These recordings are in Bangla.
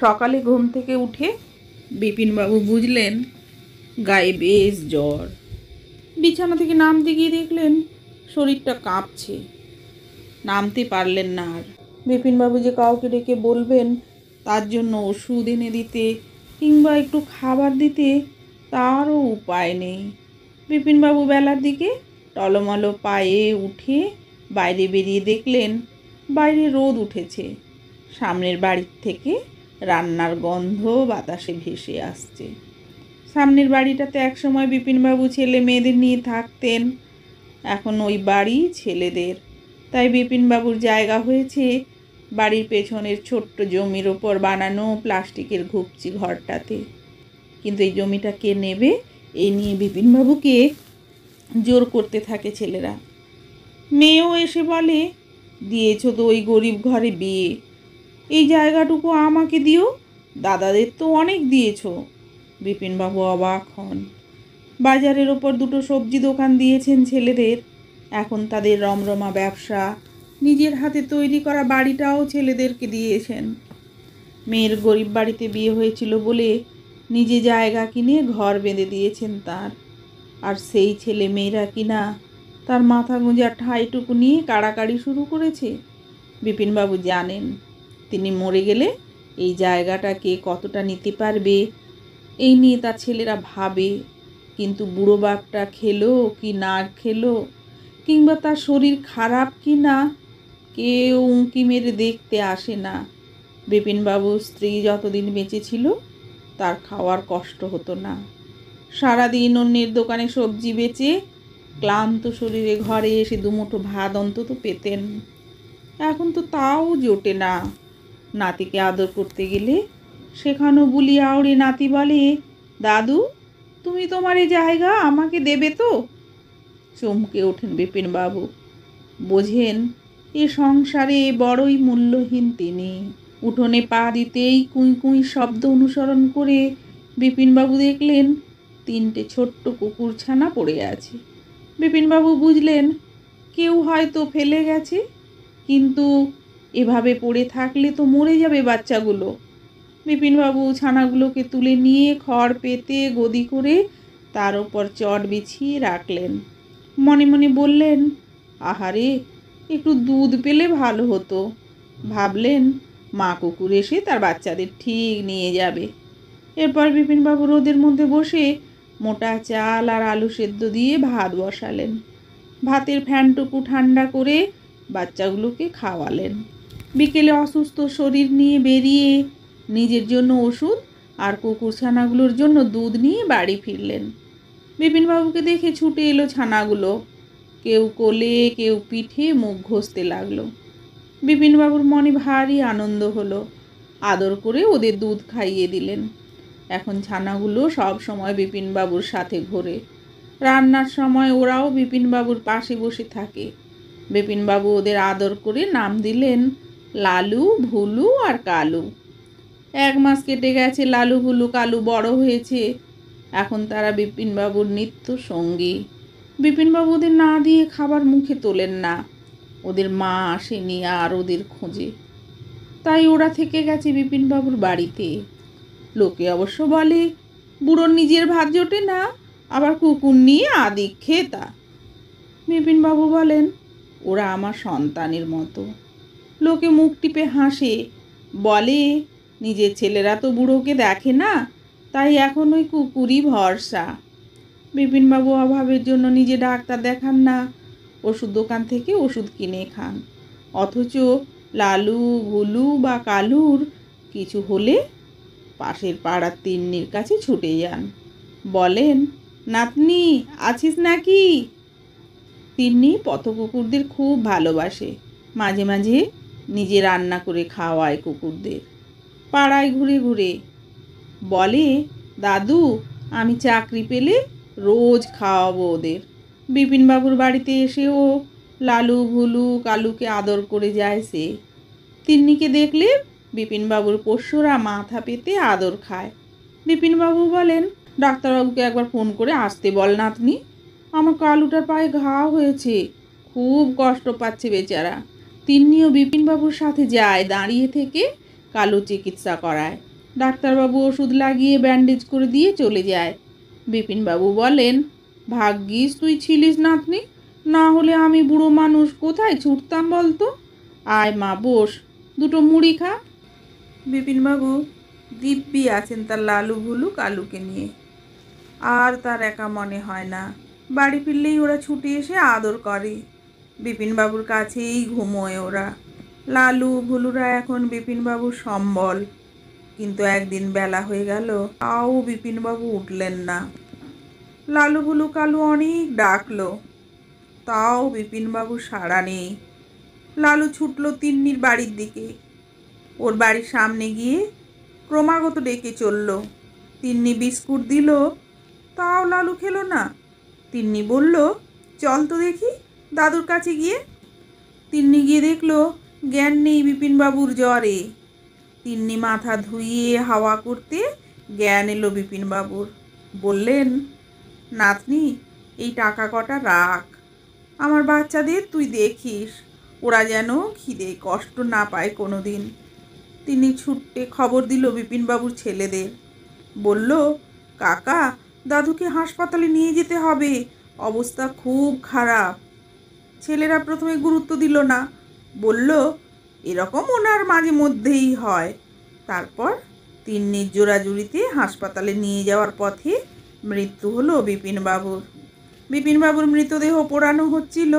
সকালে ঘুম থেকে উঠে বিপিনবাবু বুঝলেন গায়ে বেশ জ্বর। বিছানা থেকে নামতে গিয়ে দেখলেন শরীরটা কাঁপছে, নামতে পারলেন না। আর বিপিনবাবু যে কাউকে ডেকে বলবেন তার জন্য ওষুধ এনে দিতে কিংবা একটু খাবার দিতে, তারও উপায় নেই। বিপিনবাবু বেলার দিকে টলমলো পায়ে উঠে বাইরে বেরিয়ে দেখলেন বাইরে রোদ উঠেছে। সামনের বাড়ির থেকে রান্নার গন্ধ বাতাসে ভেসে আসছে। সামনের বাড়িটাতে একসময় বিপিনবাবু ছেলে মেয়েদের নিয়ে থাকতেন, এখন ওই বাড়ি ছেলেদের। তাই বিপিনবাবুর জায়গা হয়েছে বাড়ির পেছনের ছোট্ট জমির ওপর বানানো প্লাস্টিকের ঘুপচি ঘরটাতে। কিন্তু এই জমিটা কে নেবে এই নিয়ে বিপিনবাবুকে জোর করতে থাকে ছেলেরা। মেয়েও এসে বলে, দিয়েছ তো ওই গরিব ঘরে বিয়ে, এই জায়গাটুকু আমাকে দিও, দাদাদের তো অনেক দিয়েছ। বিপিনবাবু অবাক হন। বাজারের ওপর দুটো সবজি দোকান দিয়েছেন ছেলেদের, এখন তাদের রমরমা ব্যবসা। নিজের হাতে তৈরি করা বাড়িটাও ছেলেদেরকে দিয়েছেন। মেয়ের গরিব বাড়িতে বিয়ে হয়েছিল বলে নিজে জায়গা কিনে ঘর বেঁধে দিয়েছেন তার। আর সেই ছেলে মেয়েরা কিনা তার মাথা গোঁজা ঠাঁইটুকু নিয়ে কাড়াকাড়ি শুরু করেছে। বিপিনবাবু জানেন তিনি মরে গেলে এই জায়গাটাকে কতটা নিতে পারবে এই নিয়ে তার ছেলেরা ভাবে। কিন্তু বুড়ো বাপটা খেলো কি না খেলো কিংবা তার শরীর খারাপ কি না কেউ উঁকি মেরে দেখতে আসে না। বিপিনবাবুর স্ত্রী যতদিন বেঁচে ছিল তার খাওয়ার কষ্ট হতো না। সারাদিন অন্যের দোকানে সবজি বেচে ক্লান্ত শরীরে ঘরে এসে দুমুঠো ভাত অন্তত পেতেন। এখন তো তাও জোটে না। নাতিকে আদর করতে গেলে সেখানেও বুলি আউড়ে নাতি বলে, দাদু তুমি তোমার এই জায়গা আমাকে দেবে তো? চমকে ওঠেন বিপিনবাবু, বোঝেন এ সংসারে বড়ই মূল্যহীন তিনি। উঠোনে পা দিতেই কুঁই কুঁই শব্দ অনুসরণ করে বিপিনবাবু দেখলেন 3টে ছোট্ট কুকুরছানা পড়ে আছে। বিপিনবাবু বুঝলেন কেউ হয়তো ফেলে গেছে, কিন্তু এভাবে পড়ে থাকলে তো মরে যাবে বাচ্চাগুলো। বিপিনবাবু ছানাগুলোকে তুলে নিয়ে খড় পেতে গদি করে তার ওপর চট বিছিয়ে রাখলেন। মনে মনে বললেন, আহারে একটু দুধ পেলে ভালো হতো। ভাবলেন মা কুকুর এসে তার বাচ্চাদের ঠিক নিয়ে যাবে। এরপর বিপিনবাবু রোদের মধ্যে বসে মোটা চাল আর আলু সেদ্ধ দিয়ে ভাত বসালেন। ভাতের ফ্যানটুকু ঠান্ডা করে বাচ্চাগুলোকে খাওয়ালেন। বিকেলে অসুস্থ শরীর নিয়ে বেরিয়ে নিজের জন্য ওষুধ আর কুকুরছানাগুলোর জন্য দুধ নিয়ে বাড়ি ফিরলেন। বিপিনবাবুকে দেখে ছুটে এলো ছানাগুলো, কেউ কোলে কেউ পিঠে মুখ ঘষতে লাগলো। বিপিনবাবুর মনে ভারী আনন্দ হলো, আদর করে ওদের দুধ খাইয়ে দিলেন। এখন ছানাগুলো সব সময় বিপিনবাবুর সাথে ঘোরে। রান্নার সময় ওরাও বিপিনবাবুর পাশে বসে থাকে। বিপিনবাবু ওদের আদর করে নাম দিলেন লালু, ভুলু আর কালু। 1 মাস কেটে গেছে, লালু ভুলু কালু বড় হয়েছে, এখন তারা বিপিনবাবুর নিত্য সঙ্গী। বিপিনবাবু ওদের না দিয়ে খাবার মুখে তোলেন না, ওদের মা আসেনি আর ওদের খোঁজে, তাই ওরা থেকে গেছে বিপিনবাবুর বাড়িতে। লোকে অবশ্য বলে বুড়োর নিজের ভাত জোটে না, আবার কুকুর নিয়ে আদিক্ষেতা। বিপিনবাবু বলেন ওরা আমার সন্তানের মতো। লোকে মুখ টিপে হাসে, বলে নিজের ছেলেরা তো বুড়োকে দেখে না, তাই এখন ওই কুকুরই ভরসা। বিপিনবাবু অভাবের জন্য নিজে ডাক্তার দেখান না, ওষুধ দোকান থেকে ওষুধ কিনে খান। অথচ লালু, ভুলু বা কালুর কিছু হলে পাশের পাড়ার তিন্নির কাছে ছুটে যান, বলেন নাতনি আছিস নাকি? তিন্নি পথকুকুরদের খুব ভালোবাসে, মাঝে মাঝে নিজে রান্না করে খাওয়ায় কুকুরদের। পাড়ায় ঘুরে ঘুরে বলে, দাদু আমি চাকরি পেলে রোজ খাওয়াবো ওদের। বিপিনবাবুর বাড়িতে এসেও লালু, ভুলু, কালুকে আদর করে যায় সে। তিন্নিকে দেখলে বিপিনবাবুর পোষ্যরা মাথা পেতে আদর খায়। বিপিনবাবু বলেন, ডাক্তারবাবুকে একবার ফোন করে আসতে বল নাতনি, আমার কালুটার পায়ে ঘা হয়েছে, খুব কষ্ট পাচ্ছে বেচারা। তিন্নিও বিপিনবাবুর সাথে যায়, দাঁড়িয়ে থেকে কালু চিকিৎসা করায়। ডাক্তারবাবু ওষুধ লাগিয়ে ব্যান্ডেজ করে দিয়ে চলে যায়। বিপিনবাবু বলেন, ভাগ্যিস তুই ছিলিস নাতনি, না হলে আমি বুড়ো মানুষ কোথায় ছুটতাম বলতো। আয় মা, বস, দুটো মুড়ি খা। বিপিনবাবু দিব্যি আছেন তার লালু ভুলু কালুকে নিয়ে। আর তার একা মনে হয় না। বাড়ি ফিরলেই ওরা ছুটে এসে আদর করে। বিপিনবাবুর কাছেই ঘুমোয় ওরা। লালু ভুলুরা এখন বিপিনবাবুর সম্বল। কিন্তু একদিন বেলা হয়ে গেল, তাও বিপিনবাবু উঠলেন না। লালু ভুলু কালু অনেক ডাকলো, তাও বিপিনবাবু সাড়া নেই। লালু ছুটল তিন্নির বাড়ির দিকে। ওর বাড়ির সামনে গিয়ে ক্রমাগত ডেকে চলল। তিন্নি বিস্কুট দিল, তাও লালু খেলো না। তিন্নি বলল, চল তো দেখি দাদুর কাছে গিয়ে। তিন্নি গিয়ে দেখলো জ্ঞান নেই বিপিনবাবুর জ্বরে। তিন্নি মাথা ধুইয়ে হাওয়া করতে জ্ঞান এলো বিপিনবাবুর। বললেন, নাতনি, এই টাকা কটা রাখ, আমার বাচ্চাদের তুই দেখিস, ওরা যেন খিদে কষ্ট না পায় কোনো দিন। তিনি ছুটে খবর দিল বিপিনবাবুর ছেলেদের। বলল, কাকা, দাদুকে হাসপাতালে নিয়ে যেতে হবে, অবস্থা খুব খারাপ। ছেলেরা প্রথমে গুরুত্ব দিল না, বলল, এরকম ওনার মাঝে মধ্যেই হয়। তারপর তিন্নির জোড়াজুড়িতে হাসপাতালে নিয়ে যাওয়ার পথে মৃত্যু হলো বিপিনবাবুর। বিপিনবাবুর মৃতদেহ পোড়ানো হচ্ছিল,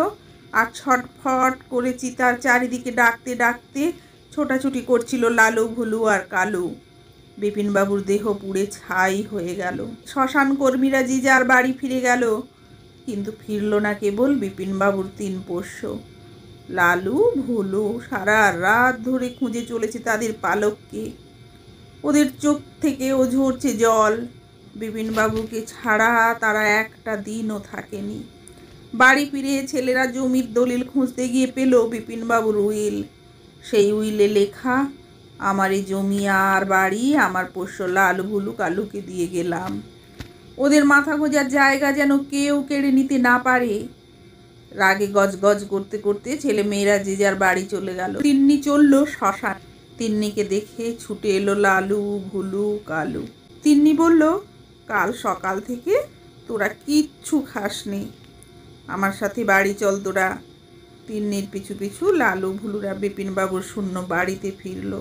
আর ছটফট করে চিতার চারিদিকে ডাকতে ডাকতে ছোটাছুটি করছিল লালু ভুলু আর কালু। বিপিনবাবুর দেহ পুড়ে ছাই হয়ে গেল। শ্মশান কর্মীরা যে যার বাড়ি ফিরে গেল, কিন্তু ফিরল না কেবল বিপিনবাবুর 3 পোষ্য। লালু ভুলু সারা রাত ধরে খুঁজে চলেছে তাদের পালককে। ওদের চোখ থেকেও ঝরছে জল। বিপিনবাবুকে ছাড়া তারা একটা দিনও থাকেনি। বাড়ি ফিরে ছেলেরা জমির দলিল খুঁজতে গিয়ে পেল বিপিনবাবুর উইল। সেই উইলে লেখা, আমার এই জমি আর বাড়ি আমার পোষ্য লালু ভুলু কালুকে দিয়ে গেলাম। ওদের মাথা গোঁজার জায়গা যেন কেউ কেড়ে নিতে না পারে। রাগে গজগজ করতে করতে ছেলে মেয়েরা যে যার বাড়ি চলে গেল। তিন্নি চলল শ্মশান। তিন্নিকে দেখে ছুটে এলো লালু ভুলু কালু। তিন্নি বলল, কাল সকাল থেকে তোরা কিচ্ছু খাসনি, আমার সাথে বাড়ি চল তোরা। তিন্নির পিছু পিছু লালু ভুলুরা বিপিনবাবুর শূন্য বাড়িতে ফিরল।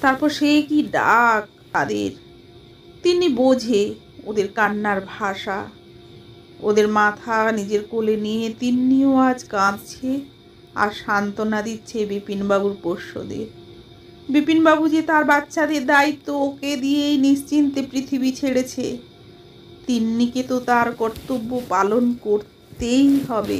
তারপর সে কি ডাক তাদের! তিন্নি বোঝে ওদের কান্নার ভাষা। ওদের মাথা নিজের কোলে নিয়ে তিন্নিও আজ কাঁদছে আর সান্ত্বনা দিচ্ছে বিপিনবাবুর পোষ্যদের। বিপিনবাবু যে তার বাচ্চাদের দায়িত্ব ওকে দিয়েই নিশ্চিন্তে পৃথিবী ছেড়েছে, তিন্নিকে তো তার কর্তব্য পালন করতেই হবে।